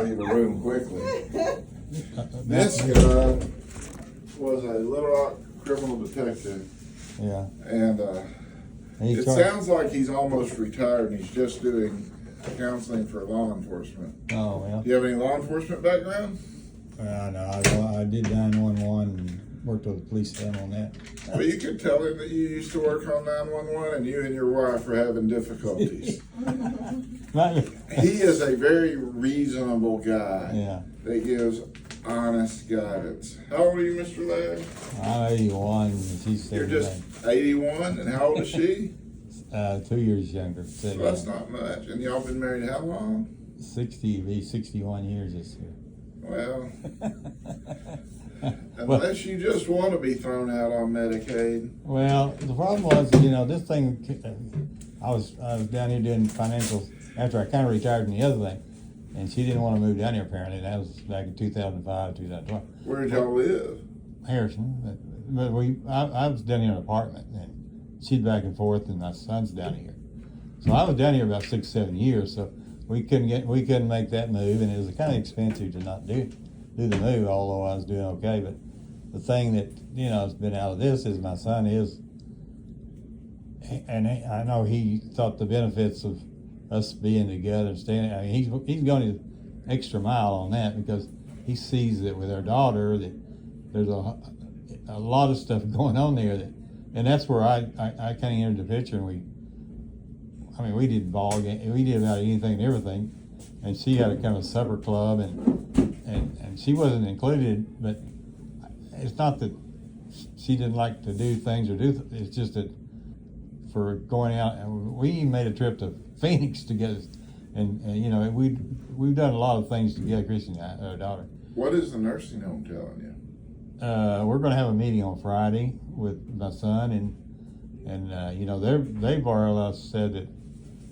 leave the room quickly. This guy was a Little Rock criminal detective, Yeah. and He's it sounds like he's almost retired and he's just doing counseling for law enforcement. Oh, yeah. Do you have any law enforcement background? Well, no, I did 911 and worked with the police down on that. Well, you could tell him that you used to work on 911 and you and your wife are having difficulties. He is a very reasonable guy Yeah. that gives honest guidance. How old are you, Mr. Ladd? I'm 81 and she's You're 79. just 81, and how old is she? 2 years younger. So that's not much. And y'all been married how long? 61 years this year. Well, unless you just want to be thrown out on Medicaid. Well, the problem was, this thing, I was down here doing financials after I kind of retired from the other thing, and she didn't want to move down here apparently. That was back in 2005, 2012. Where did y'all live? Harrison, but I was down here in an apartment, and she'd back and forth, and my son's down here. So I was down here about 6-7 years, so we couldn't make that move, and it was kind of expensive to not do the move, although I was doing okay. But the thing that has been out of this is my son is, and I know he thought the benefits of us being together and staying. I mean, he's going the extra mile on that because he sees that with our daughter that there's a lot of stuff going on there and that's where I kind of entered the picture, and we did ball game, we did about anything and everything, and she had a kind of supper club and she wasn't included, but it's not that she didn't like to do things it's just that for going out, and we even made a trip to Phoenix together, and we've done a lot of things together, Christy and our daughter. What is the nursing home telling you? We're going to have a meeting on Friday with my son, and they've already said that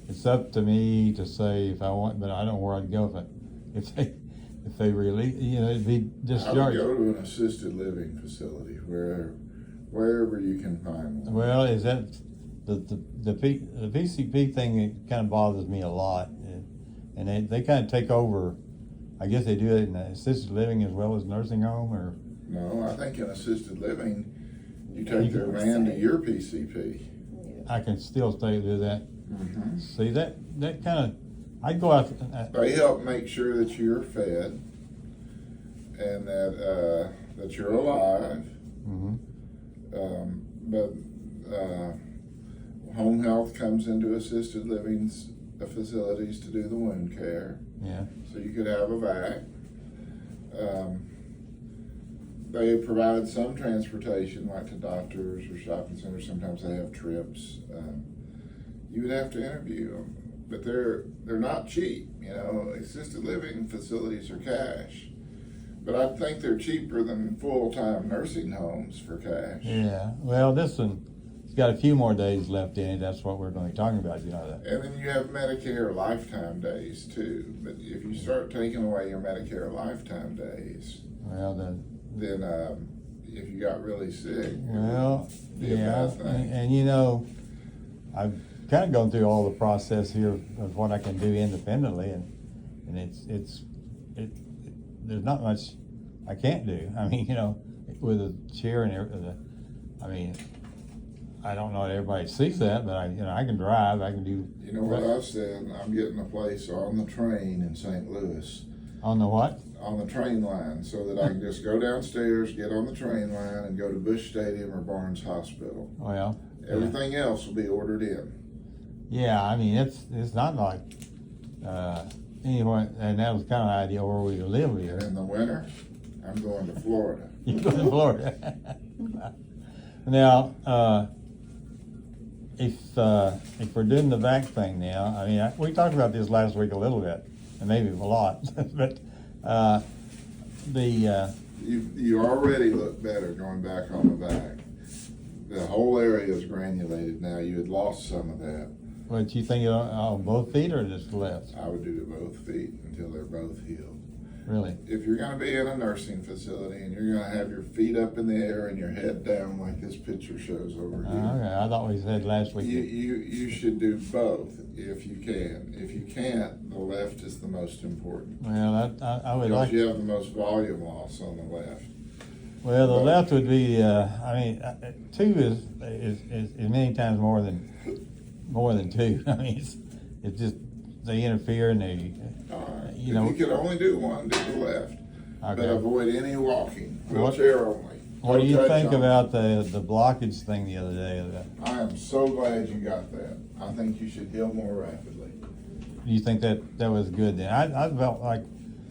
it's up to me to say if I want, but I don't know where I'd go if they really, it'd be discharged. I would go to an assisted living facility wherever you can find one. Well, is that the PCP thing? It kind of bothers me a lot, and they kind of take over. I guess they do it in assisted living as well as nursing home, or. No, I think in assisted living, you take their van to your PCP. I can still stay do that. Mm-hmm. See that kind of, I'd go out. They help make sure that you're fed and that you're alive. Mm-hmm. But home health comes into assisted living facilities to do the wound care. Yeah. So you could have a vac. They provide some transportation, like to doctors or shopping centers. Sometimes they have trips. You would have to interview them, but they're not cheap. Assisted living facilities are cash, but I think they're cheaper than full-time nursing homes for cash. Yeah. Well, this one, it's got a few more days left in it. That's what we're going to be talking about. That. And then you have Medicare lifetime days too. But if you start taking away your Medicare lifetime days, well, then if you got really sick, well, yeah, and I've kind of gone through all the process here of what I can do independently, and there's not much I can't do. I mean, with a chair and everything. I mean, I don't know if everybody sees that, but I can drive. I can do. You know what I've said? I'm getting a place on the train in St. Louis. On the what? On the train line, so that I can just go downstairs, get on the train line, and go to Bush Stadium or Barnes Hospital. Well, everything else will be ordered in. Yeah, I mean it's not like anyway, and that was kind of the idea where we live here. And in the winter, I'm going to Florida. You go to Florida. Now, if we're doing the vac thing now, I mean, we talked about this last week a little bit, and maybe a lot, but you already look better going back on the vac. The whole area is granulated now. You had lost some of that. What you think on both feet or just left? I would do to both feet until they're both healed. Really? If you're gonna be in a nursing facility and you're gonna have your feet up in the air and your head down like this picture shows over here, Okay, I thought we said last week. you should do both if you can. If you can't, the left is the most important. Well, I would Because like. you have the most volume loss on the left. Well, the But- left would be. I mean, two is many times more than two. I mean, it's just they interfere and they. All right. You know- If you could only do one, do the left. But Okay. avoid any walking, What- wheelchair only. What do you No touch think on. about the blockage thing the other day? I am so glad you got that. I think you should heal more rapidly. Do you think that was good then? I felt like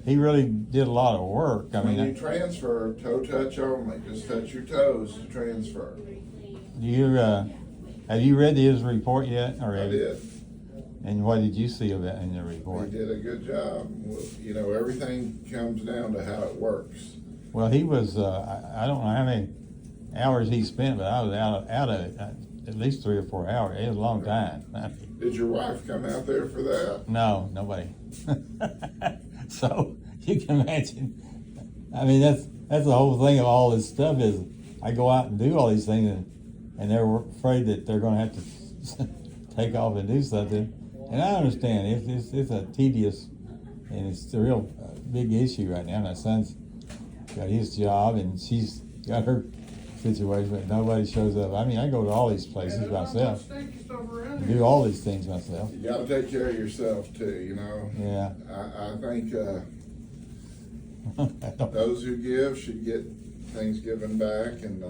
he really did a lot of work. I When mean, you transfer, toe touch only. Just touch your toes to transfer. do you have you read his report yet? Or I have- did. And what did you see of it in the He report? did a good job. You know, everything comes down to how it works. Well, he was. I don't know how many hours he spent, but I was out of it at least 3 or 4 hours. It was a long time. Did your wife come out there for that? No, nobody. So you can imagine. I mean, that's the whole thing of all this stuff is I go out and do all these things, and they're afraid that they're going to have to take off and do something. And I understand it's a tedious and it's a real big issue right now. My son's got his job and she's got her situation, but nobody shows up. I mean, I go to all these places myself, and do all these things myself. You got to take care of yourself too. You know. Yeah. I think I don't- those who give should get things given back, and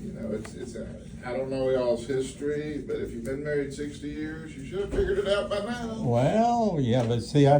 you know, it's. I don't know y'all's history, but if you've been married 60 years, you should have figured it out by now. Well, yeah, but see, I